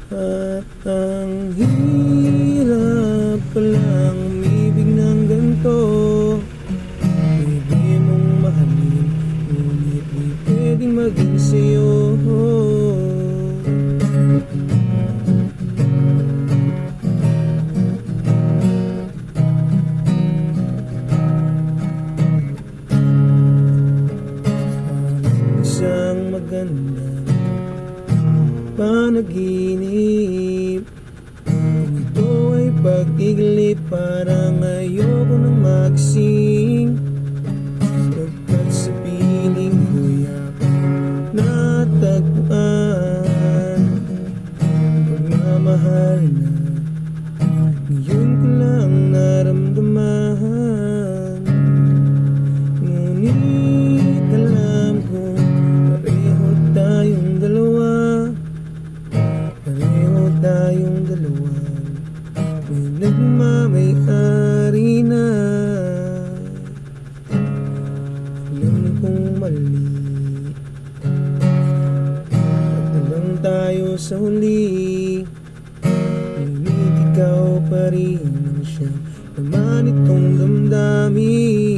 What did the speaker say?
At ang hirap palang umibig ng ganito. Pwede mong mahalin, ngunit di pwedeng maging sa'yo. Isang magandang panaginip, kung ito ay pag-iglip, parang ayoko nang magising. Pagkat sa piling ko'y aking natagpuan, pagmamahal na ngayon ko lang naramdaman. Ngunit alam ko, pareho tayong dalawa, pareho tayong dalawa, may nagmamay-ari na. Alam kong mali, at na lang tayo sa huli. Ngunit ikaw pa rin ang siyang laman itong damdamin.